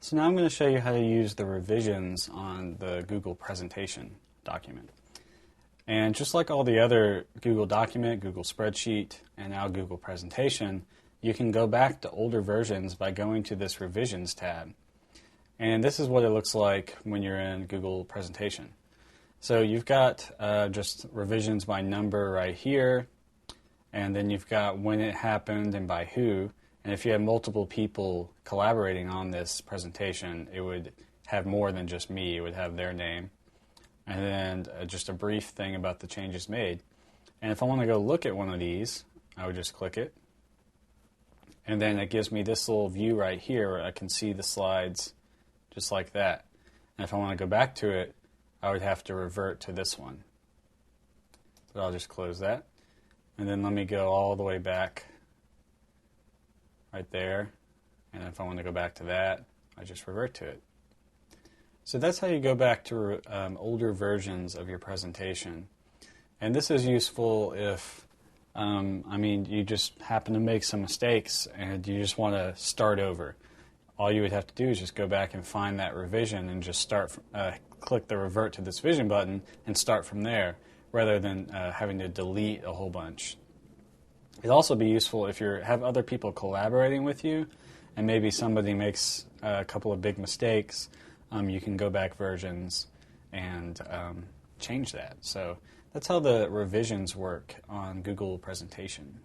So now I'm going to show you how to use the revisions on the Google presentation document. And just like all the other Google document, Google spreadsheet, and now Google presentation, you can go back to older versions by going to this revisions tab. And this is what it looks like when you're in Google presentation. So you've got just revisions by number right here, and then you've got when it happened and by who. And if you have multiple people collaborating on this presentation, it would have more than just me. It would have their name. And then just a brief thing about the changes made. And if I want to go look at one of these, I would just click it. And then it gives me this little view right here where I can see the slides just like that. And if I want to go back to it, I would have to revert to this one. But I'll just close that. And then let me go all the way back right there, and if I want to go back to that, I just revert to it. So that's how you go back to older versions of your presentation. And this is useful if, you just happen to make some mistakes and you just want to start over. All you would have to do is just go back and find that revision and just click the revert to this vision button and start from there, rather than having to delete a whole bunch. It'd also be useful if you have other people collaborating with you and maybe somebody makes a couple of big mistakes. You can go back versions and change that. So that's how the revisions work on Google Presentation.